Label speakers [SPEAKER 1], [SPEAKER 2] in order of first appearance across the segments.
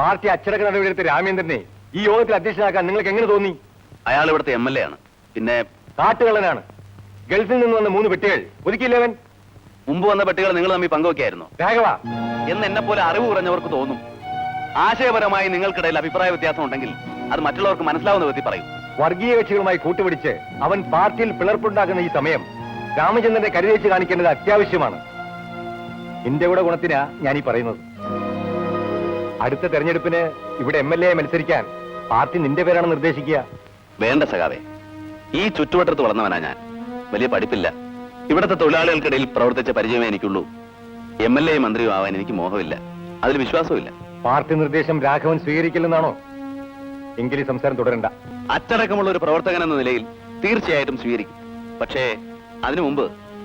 [SPEAKER 1] Party അച്ചടക്ക നടപടിയെടുത്ത രാമേന്ദ്രനെ ഈ യോഗത്തിൽ അധ്യക്ഷനാക്കാൻ നിങ്ങൾക്ക് എങ്ങനെ തോന്നി?
[SPEAKER 2] അയാൾ ഇവിടുത്തെ MLA ആണ്. പിന്നെ
[SPEAKER 1] കാട്ടുകള്ളനാണ്. ഗൾഫിൽ നിന്ന് വന്ന 3 പെട്ടികൾ ഒതുക്കിയില്ലവൻ.
[SPEAKER 2] മുമ്പ് വന്ന പെട്ടികൾ നിങ്ങൾ തമ്മിൽ പങ്കുവെക്കായിരുന്നു
[SPEAKER 1] രാഘവ
[SPEAKER 2] എന്ന് എന്നെ പോലെ അറിവ് കുറഞ്ഞവർക്ക് തോന്നും. ആശയപരമായി നിങ്ങൾക്കിടയിൽ അഭിപ്രായ വ്യത്യാസം ഉണ്ടെങ്കിൽ അത് മറ്റുള്ളവർക്ക് മനസ്സിലാവുന്ന വിധത്തിൽ പറയും.
[SPEAKER 1] വർഗീയ കക്ഷികളുമായി കൂട്ടുപിടിച്ച് അവൻ പാർട്ടിയിൽ പിളർപ്പുണ്ടാക്കുന്ന ഈ സമയം രാമചന്ദ്രനെ കരുതേച്ച് കാണിക്കേണ്ടത് അത്യാവശ്യമാണ്. ഇന്ത്യയുടെ ഗുണത്തിനാ ഞാനീ പറയുന്നത്. അടുത്ത തെരഞ്ഞെടുപ്പിന് ഇവിടെ MLA മത്സരിക്കാൻ പാർട്ടി നിന്റെ പേരാണ് നിർദ്ദേശിക്കുക.
[SPEAKER 2] വേണ്ട സഖാവേ, ഈ ചുറ്റുവട്ടത്ത് വളർന്നവനാ ഞാൻ. വലിയ പഠിപ്പില്ല. ഇവിടുത്തെ തൊഴിലാളികൾക്കിടയിൽ പ്രവർത്തിച്ച പരിചയമേ എനിക്കുള്ളൂ. MLA മന്ത്രിയും ആവാൻ എനിക്ക് മോഹമില്ല, അതിൽ വിശ്വാസമില്ല.
[SPEAKER 1] പാർട്ടി നിർദ്ദേശം രാഘവൻ സ്വീകരിക്കില്ലെന്നാണോ? എങ്കിലും സംസാരം തുടരണ്ട.
[SPEAKER 2] അച്ചടക്കമുള്ള ഒരു പ്രവർത്തകൻ എന്ന നിലയിൽ തീർച്ചയായിട്ടും സ്വീകരിക്കും. പക്ഷേ അതിനു മുമ്പ്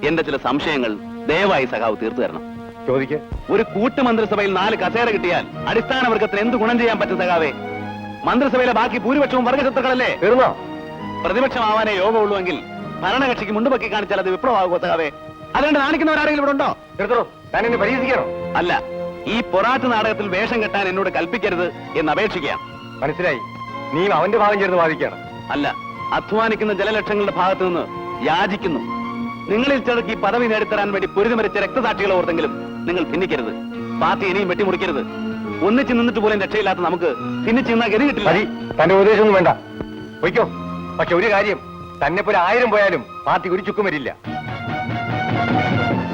[SPEAKER 2] എന്റെ ചില സംശയങ്ങൾ ദയവായി സഖാവ് തീർത്തു തരണം.
[SPEAKER 1] ചോദിക്ക്.
[SPEAKER 2] ഒരു കൂട്ടുമന്ത്രിസഭയിൽ 4 കസേര കിട്ടിയാൽ അടിസ്ഥാന വർഗത്തിന് എന്ത് ഗുണം ചെയ്യാൻ പറ്റും സഖാവേ? മന്ത്രിസഭയിലെ ബാക്കി ഭൂരിപക്ഷവും വർഗശത്രുക്കളല്ലേ?
[SPEAKER 1] തീർന്നോ?
[SPEAKER 2] പ്രതിപക്ഷമാവാനേ യോഗമുള്ളൂവെങ്കിൽ ഭരണകക്ഷിക്ക് മുണ്ടുപൊക്കി കാണിച്ചാൽ അത് വിപ്ലവമാകുമോ സഖാവേ? അതുകൊണ്ട് നാണിക്കുന്നവരാരെങ്കിലും ഇവിടെ ഉണ്ടോ?
[SPEAKER 1] തീർത്തോ? ഞാൻ എന്നെ പരീക്ഷിക്കണോ?
[SPEAKER 2] അല്ല, ഈ പൊറാട്ട് നാടകത്തിൽ വേഷം കെട്ടാൻ എന്നോട് കൽപ്പിക്കരുത് എന്ന് അപേക്ഷിക്കുകയാണ്.
[SPEAKER 1] മനസ്സിലായി. നീ അവന്റെ ഭാഗം ചേർന്ന് വാദിക്കണം.
[SPEAKER 2] അല്ല, അധ്വാനിക്കുന്ന ജനലക്ഷങ്ങളുടെ ഭാഗത്തു നിന്ന് യാചിക്കുന്നു. നിങ്ങളിൽ ചിലർക്ക് ഈ പദവി നേടിത്തരാൻ വേണ്ടി പൊരുതുമരിച്ച രക്തസാക്ഷികളെ ഓർത്തെങ്കിലും നിങ്ങൾ ഭിന്നിക്കരുത്. പാർട്ടി ഇനിയും വെട്ടിമുറിക്കരുത്. ഒന്നിച്ച് നിന്നിട്ട് പോലും രക്ഷയില്ലാത്ത നമുക്ക് ഭിന്നിച്ച് നിന്നാ ഗതി കിട്ടില്ല.
[SPEAKER 1] തന്റെ ഉപദേശമൊന്നും വേണ്ട, പൊയ്ക്കോ. പക്ഷെ ഒരു കാര്യം, തന്നെ പോലെ 1000 പോയാലും പാർട്ടി ഒരു ചുക്കും വരില്ല.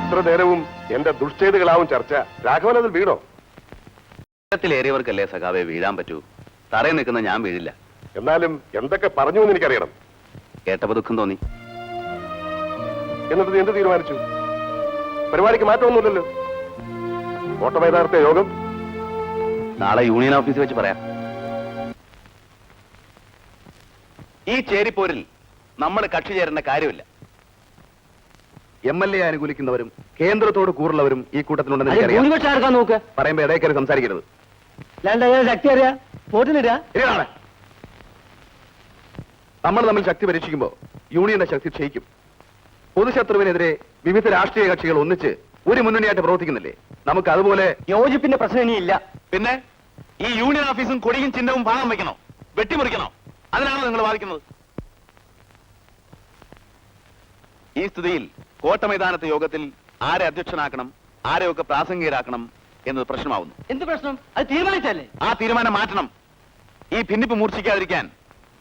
[SPEAKER 3] ഇത്ര നേരവും എന്റെ ദുഷ്ചെയ്തികളാവും ചർച്ച. രാഘവൻ അതിൽ വീണോ?
[SPEAKER 2] ത്തിലേറിയവർക്കല്ലേ സഖാവെ വീഴാൻ പറ്റൂ. തറയിൽ നിൽക്കുന്ന ഞാൻ വീഴില്ല.
[SPEAKER 3] എന്നാലും എന്തൊക്കെ പറഞ്ഞു എന്ന് എനിക്കറിയണം.
[SPEAKER 2] കേട്ടപ്പോ ദുഃഖം തോന്നി.
[SPEAKER 3] എന്നിട്ട് നീ എന്ത് തീരുമാനിച്ചു? പരിപാടിക്ക് മാറ്റമൊന്നുമില്ലല്ലോ. കോട്ടമൈതാനത്തെ യോഗം
[SPEAKER 2] നാളെ യൂണിയൻ ഓഫീസിൽ വെച്ച് പറയാം. ഈ ചേരിപ്പോരിൽ നമ്മൾ കക്ഷി ചേരേണ്ട കാര്യമില്ല. MLA അനുകൂലിക്കുന്നവരും കേന്ദ്രത്തോട് കൂറുള്ളവരും ഈ കൂട്ടത്തിലുണ്ടെന്ന് എനിക്കറിയാം.
[SPEAKER 1] നോക്ക്.
[SPEAKER 2] പറയുമ്പോ ഇടയിൽ കയറി സംസാരിക്കരുത്.
[SPEAKER 1] ശക്തി അറിയാ വോട്ടിനിരാ.
[SPEAKER 2] നമ്മൾ തമ്മിൽ ശക്തി പരീക്ഷിക്കുമ്പോ യൂണിയന്റെ ശക്തി ക്ഷയിക്കും. പൊതുശത്രുവിനെതിരെ വിവിധ രാഷ്ട്രീയ കക്ഷികൾ ഒന്നിച്ച് ഒരു മുന്നണിയായിട്ട് പ്രവർത്തിക്കുന്നില്ലേ? നമുക്ക് അതുപോലെ
[SPEAKER 1] യോജിപ്പിന്റെ പ്രശ്നം ഇനിയില്ല.
[SPEAKER 2] പിന്നെ ഈ യൂണിയൻ ഓഫീസും കൊടിയും ചിഹ്നവും ഭാഗം വെക്കണോ, വെട്ടിമുറിക്കണോ? അതിനാണോ നിങ്ങൾ വാദിക്കുന്നത്? ഈ സ്ഥിതിയിൽ കോട്ടമൈതാനത്തെ യോഗത്തിൽ ആരെ അധ്യക്ഷനാക്കണം, ആരെയൊക്കെ പ്രാസംഗികരാക്കണം എന്നത് പ്രശ്നമാവുന്നു.
[SPEAKER 1] എന്ത് പ്രശ്നം? അത് തീരുമാനിച്ചല്ലേ?
[SPEAKER 2] ആ തീരുമാനം മാറ്റണം. ഈ ഭിന്നിപ്പ് മൂർച്ഛിക്കാതിരിക്കാൻ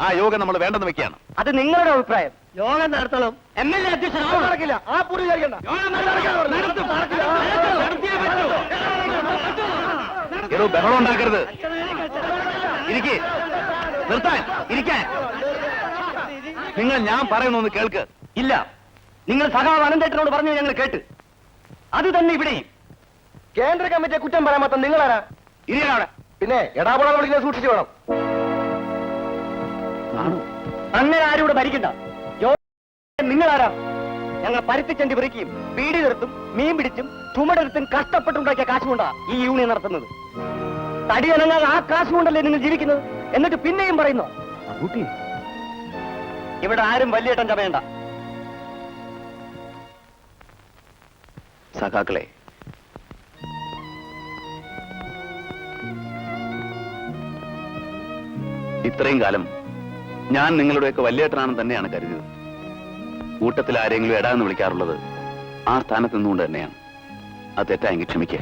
[SPEAKER 2] ആ യോഗം നമ്മൾ വേണ്ടെന്ന് വെക്കുകയാണ്.
[SPEAKER 1] അത് നിങ്ങളുടെ അഭിപ്രായം. യോഗം നടത്തണം. MLA അധ്യക്ഷനാവും. നടക്കില്ല. ആ പൂർണ്ണ
[SPEAKER 2] ഏതോ ബഹളം ഉണ്ടാക്കരുത്. ഇരിക്കെ, നിർത്താൻ, ഇരിക്കാൻ. നിങ്ങൾ ഞാൻ പറയുന്നൊന്ന് കേൾക്ക്.
[SPEAKER 1] ഇല്ല, നിങ്ങൾ സഖാവ് അനന്തേട്ടനോട് പറഞ്ഞു, ഞങ്ങൾ കേട്ട്. അത് തന്നെ ഇവിടെയും. കേന്ദ്ര കമ്മിറ്റിയെ കുറ്റം പറയാൻ മാത്രം നിങ്ങളാരാ?
[SPEAKER 2] ഇരിയാണ്.
[SPEAKER 1] പിന്നെ എടാപോടാ വിളിക്കുന്നത് സൂക്ഷിച്ചു വേണം. അങ്ങനെ ആരും ഇവിടെ ഭരിക്കണ്ട. നിങ്ങളാരാ? ഞങ്ങൾ പരുത്തിച്ചണ്ടി പറിക്കുകയും പീടി നിർത്തും മീൻ പിടിച്ചും ചുമടെടുത്തും കഷ്ടപ്പെട്ടുണ്ടാക്കിയ കാശ് കൊണ്ടാ ഈ യൂണിയൻ നടത്തുന്നത്. തടി അനങ്ങാതെ ആ കാശ് കൊണ്ടല്ലേ നിങ്ങൾ ജീവിക്കുന്നത്? എന്നിട്ട് പിന്നെയും പറയുന്നു ഇവിടെ ആരും വലിയേട്ടൻ ചമയണ്ട.
[SPEAKER 2] സഖാക്കളെ, ഇത്രയും കാലം ഞാൻ നിങ്ങളുടെയൊക്കെ വലിയേട്ടനാണെന്ന് തന്നെയാണ് കരുതിയത്. കൂട്ടത്തിൽ ആരെങ്കിലും എടാന്ന് വിളിക്കാറുള്ളത് ആ സ്ഥാനത്ത് നിന്നുകൊണ്ട് തന്നെയാണ്. അത് തെറ്റായെങ്കിൽ ക്ഷമിക്കുക.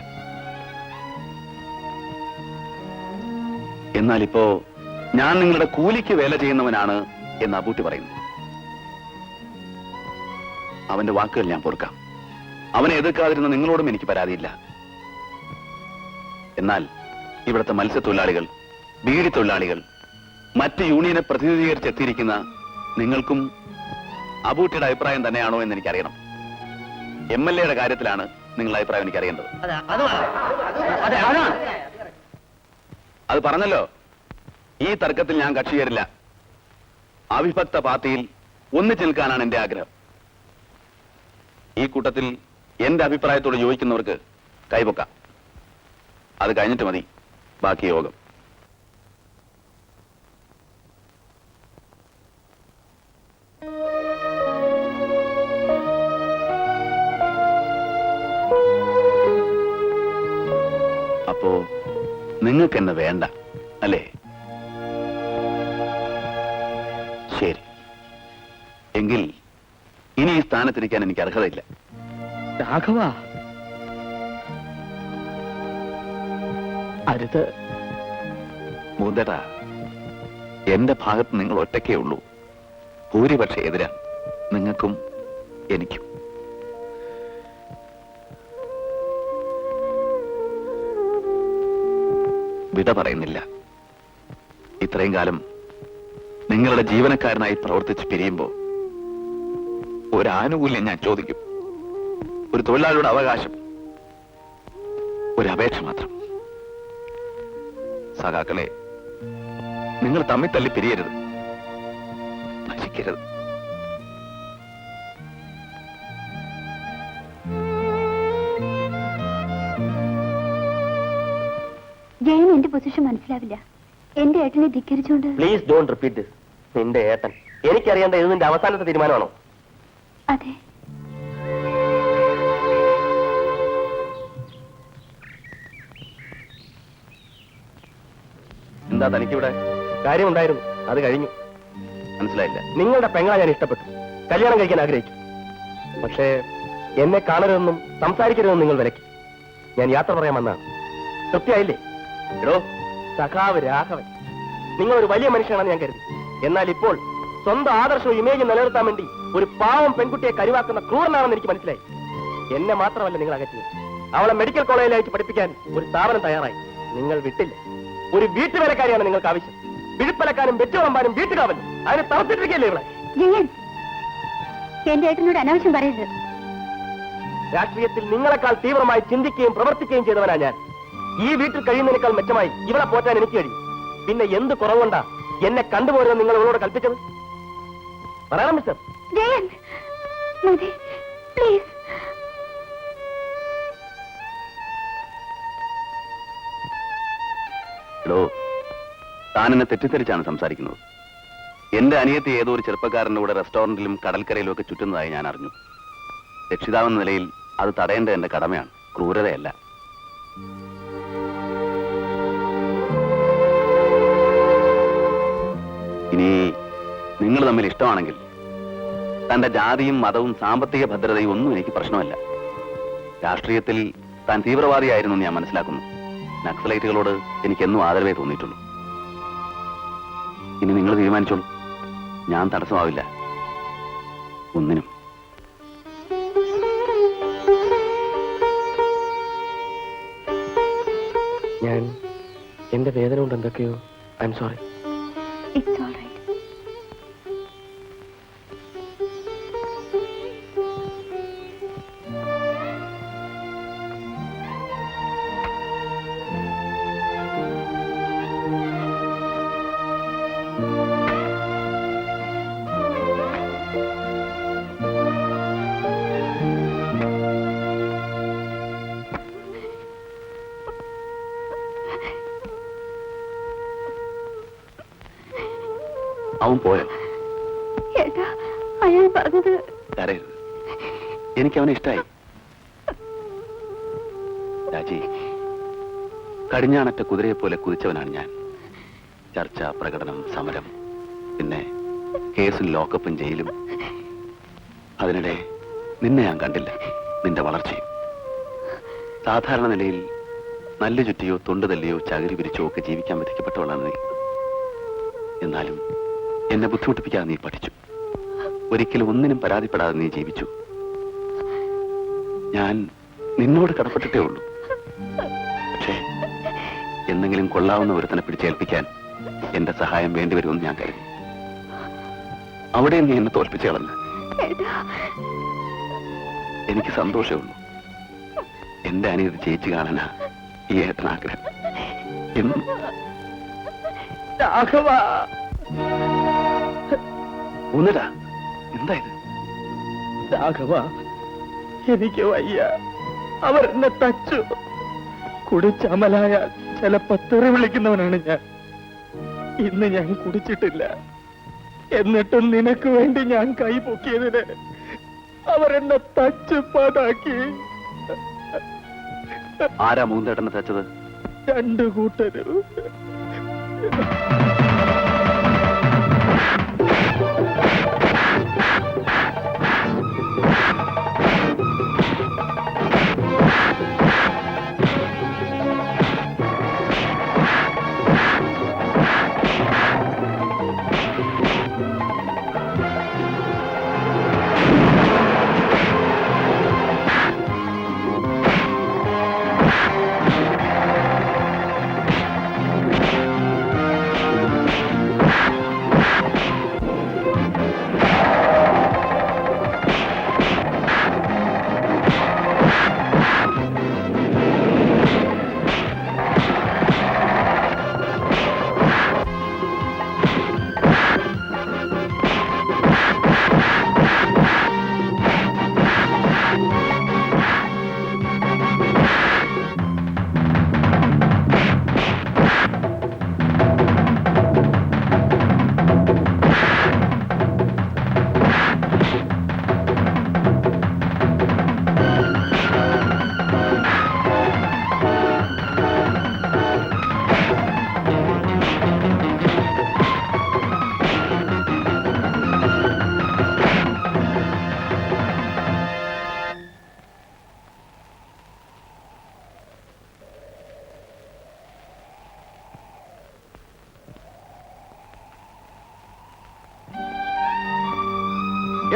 [SPEAKER 2] എന്നാലിപ്പോ ഞാൻ നിങ്ങളുടെ കൂലിക്ക് വേല ചെയ്യുന്നവനാണ് എന്ന് അബൂട്ടി പറയുന്നു. അവന്റെ വാക്കുകൾ ഞാൻ പൊറുക്കാം. അവനെ എതിർക്കാതിരുന്ന നിങ്ങളോടും എനിക്ക് പരാതിയില്ല. എന്നാൽ ഇവിടുത്തെ മത്സ്യത്തൊഴിലാളികൾ, ബീഡി തൊഴിലാളികൾ, മറ്റ് യൂണിയനെ പ്രതിനിധീകരിച്ചെത്തിയിരിക്കുന്ന നിങ്ങൾക്കും അബൂട്ടിയുടെ അഭിപ്രായം തന്നെയാണോ എന്ന് എനിക്കറിയണം. MLA കാര്യത്തിലാണ് നിങ്ങളുടെ അഭിപ്രായം എനിക്കറിയേണ്ടത്. അത് പറഞ്ഞല്ലോ. ഈ തർക്കത്തിൽ ഞാൻ കക്ഷി ചേരില്ല. അവിഭക്ത പാർട്ടിയിൽ ഒന്നിച്ചു നിൽക്കാനാണ് എന്റെ ആഗ്രഹം. ഈ കൂട്ടത്തിൽ എന്റെ അഭിപ്രായത്തോട് യോജിക്കുന്നവർക്ക് കൈവക്കാം. അത് കഴിഞ്ഞിട്ട് മതി ബാക്കി യോഗം. അപ്പോ നിങ്ങൾ നിങ്ങൾക്ക് എന്നെ വേണ്ട അല്ലേ? ശരി, എങ്കിൽ ഇനി ഈ സ്ഥാനത്തിരിക്കാൻ എനിക്ക് അർഹതയില്ല.
[SPEAKER 4] രാഘവ, അരുത്.
[SPEAKER 2] മൂന്തേട്ടാ, എന്റെ ഭാഗത്ത് നിങ്ങൾ ഒറ്റയ്ക്കേ ഉള്ളൂ. ഭൂരിപക്ഷം എതിരാ, നിങ്ങൾക്കും എനിക്കും. വിട പറയുന്നില്ല. ഇത്രയും കാലം നിങ്ങളുടെ ജീവനക്കാരനായി പ്രവർത്തിച്ച് പിരിയുമ്പോ ഒരാനുകൂല്യം ഞാൻ ചോദിക്കും. ഒരു തൊഴിലാളിയുടെ അവകാശം, ഒരു അപേക്ഷ മാത്രം. സഖാക്കളെ, നിങ്ങൾ തമ്മിൽ തല്ലി പിരിയരുത്, നശിക്കരുത്.
[SPEAKER 5] ജയൻ എന്റെ പൊസിഷൻ മനസ്സിലാവില്ല. എന്റെ ഏട്ടനെ ധിക്കരിച്ചുകൊണ്ട്.
[SPEAKER 4] Please don't repeat this. നിന്റെ ഏട്ടൻ, എനിക്കറിയേണ്ട ഇത് നിന്റെ അവസാനത്തെ തീരുമാനമാണോ?
[SPEAKER 5] അതെ.
[SPEAKER 2] എന്താ തനിക്കിവിടെ?
[SPEAKER 4] കാര്യമുണ്ടായിരുന്നു, അത് കഴിഞ്ഞു.
[SPEAKER 2] മനസ്സിലായില്ല.
[SPEAKER 4] നിങ്ങളുടെ പെങ്ങളെ ഞാൻ ഇഷ്ടപ്പെട്ടു, കല്യാണം കഴിക്കാൻ ആഗ്രഹിച്ചു. പക്ഷേ എന്നെ കാണരുതെന്നും സംസാരിക്കരുതെന്നും നിങ്ങൾ വിലക്കി. ഞാൻ യാത്ര പറയാൻ വന്നതാണ്. തൃപ്തിയായില്ലേ? എടോ സഖാവ് രാഘവൻ, നിങ്ങളൊരു വലിയ മനുഷ്യനാണെന്ന് ഞാൻ കരുതി. എന്നാൽ ഇപ്പോൾ സ്വന്തം ആദർശവും ഇമേജും നിലനിർത്താൻ വേണ്ടി ഒരു പാവം പെൺകുട്ടിയെ കരുവാക്കുന്ന ക്രൂരനാണെന്ന് എനിക്ക് മനസ്സിലായി. എന്നെ മാത്രമല്ല നിങ്ങൾ അകറ്റിയത്, അവളെ മെഡിക്കൽ കോളേജിൽ അയച്ച് പഠിപ്പിക്കാൻ ഒരു സ്ഥാപനം തയ്യാറായി. നിങ്ങൾ വിട്ടില്ല. ഒരു വീട്ടുവേലക്കാരിയാണ് നിങ്ങൾക്ക് ആവശ്യം. വിഴുപ്പലക്കാനും വെച്ചുവിളമ്പാനും വീട്ടുകാവലും. അതിന് തളർത്തിട്ടിരിക്കല്ലേ ഇവിടെ?
[SPEAKER 5] ജയൻ, എന്റെ ഏട്ടനോട് അനാവശ്യം പറയരുത്.
[SPEAKER 4] രാഷ്ട്രീയത്തിൽ നിങ്ങളെക്കാൾ തീവ്രമായി ചിന്തിക്കുകയും പ്രവർത്തിക്കുകയും ചെയ്തവനാ ഞാൻ. ഈ വീട്ടിൽ കഴിയുന്നതിനേക്കാൾ മെച്ചമായി ഇവളെ പോറ്റാൻ എനിക്ക് കഴിയും. പിന്നെ എന്ത് കുറവുകൊണ്ടാ എന്നെ കണ്ടുപോരുമെന്ന് നിങ്ങൾ ഇവളോട് കൽപ്പിച്ചത്? പറയണം മിസ്റ്റർ.
[SPEAKER 5] ജയൻ, മതി, പ്ലീസ്.
[SPEAKER 2] എടോ, താൻ എന്നെ തെറ്റിദ്ധരിച്ചാണ് സംസാരിക്കുന്നത്. എന്റെ അനിയത്തി ഏതോ ഒരു ചെറുപ്പക്കാരന്റെ കൂടെ റെസ്റ്റോറന്റിലും കടൽക്കരയിലും ഒക്കെ ചുറ്റുന്നതായി ഞാൻ അറിഞ്ഞു. രക്ഷിതാവെന്ന നിലയിൽ അത് തടയേണ്ടത് എന്റെ കടമയാണ്, ക്രൂരതയല്ല. ഇനി നിങ്ങൾ തമ്മിൽ ഇഷ്ടമാണെങ്കിൽ തന്റെ ജാതിയും മതവും സാമ്പത്തിക ഭദ്രതയും ഒന്നും എനിക്ക് പ്രശ്നമല്ല. രാഷ്ട്രീയത്തിൽ താൻ തീവ്രവാദിയായിരുന്നു ഞാൻ മനസ്സിലാക്കുന്നു. നക്സലൈറ്റുകളോട് എനിക്കെന്നും ആദരവേ തോന്നിയിട്ടുള്ളൂ. ഇനി നിങ്ങൾ തീരുമാനിച്ചോളൂ, ഞാൻ തടസ്സമാവില്ല ഒന്നിനും.
[SPEAKER 4] ഞാൻ എന്റെ വേദന കൊണ്ട് എന്തൊക്കെയോ I am sorry.
[SPEAKER 5] It's all right.
[SPEAKER 2] അവൻ പോയ
[SPEAKER 5] ഏട്ടാ, അയാൾ പറഞ്ഞത്.
[SPEAKER 2] കരയരുത്, എനിക്കവനെ ഇഷ്ടായി. രാജി, കടിഞ്ഞാണറ്റ കുതിരയെ പോലെ കുതിച്ചവനാണ് ഞാൻ. ചർച്ച, പ്രകടനം, സമരം, പിന്നെ കേസും ലോക്കപ്പും ജയിലും. അതിനിടെ നിന്നെ ഞാൻ കണ്ടില്ല, നിന്റെ വളർച്ചയും. സാധാരണ നിലയിൽ നല്ല ചുറ്റിയോ തൊണ്ടു തല്ലിയോ ചകിരി പിരിച്ചോ ഒക്കെ ജീവിക്കാൻ വിധിക്കപ്പെട്ടവളാണ് നീ. എന്നാലും എന്നെ ബുദ്ധിമുട്ടിപ്പിക്കാതെ നീ പഠിച്ചു. ഒരിക്കലും ഒന്നിനും പരാതിപ്പെടാതെ നീ ജീവിച്ചു. ഞാൻ നിന്നോട് കടപ്പെട്ടിട്ടേ ഉള്ളൂ. പക്ഷേ എന്തെങ്കിലും കൊള്ളാവുന്ന ഒരുത്തനെ പിടിച്ചേൽപ്പിക്കാൻ എന്റെ സഹായം വേണ്ടിവരുമെന്ന് ഞാൻ കരുതി. അവിടെ നീ എന്നെ തോൽപ്പിച്ചു കളഞ്ഞു. എനിക്ക് സന്തോഷമുള്ളൂ. എന്റെ അനിയത്തി ജയിച്ചു കാണാനാ ഈ ഏട്ടനാഗ്രഹം. എന്നും ഒന്നിടാ. എന്താ ഇത്?
[SPEAKER 4] രാഘവ, എനിക്ക് വയ്യ. അവരെന്നെ തച്ചു. കുടിച്ചമലായാൽ ചിലപ്പോ തെറി വിളിക്കുന്നവനാണ് ഞാൻ. ഇന്ന് ഞാൻ കുടിച്ചിട്ടില്ല. എന്നിട്ടും നിനക്ക് വേണ്ടി ഞാൻ കൈ പൊക്കിയതിന് അവരെന്നെ തച്ച് പാതാക്കി.
[SPEAKER 2] ആരാ മൂന്തേട്ടനെ തച്ചത്?
[SPEAKER 4] രണ്ടു കൂട്ടരും.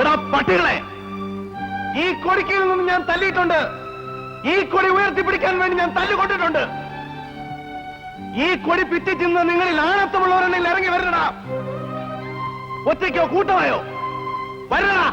[SPEAKER 2] എടാ പട്ടികളെ, ഈ കൊടിക്കയിൽ നിന്ന് ഞാൻ തല്ലിയിട്ടുണ്ട്. ഈ കൊടി ഉയർത്തിപ്പിടിക്കാൻ വേണ്ടി ഞാൻ തല്ലുകൊണ്ടിട്ടുണ്ട്. ഈ കൊടി പിറ്റിച്ചിന്ന് നിങ്ങളിൽ ആണത്തമുള്ളവരെണ്ണിൽ ഇറങ്ങി വരണടാ. ഒറ്റയ്ക്കോ കൂട്ടമായോ വരണടാ.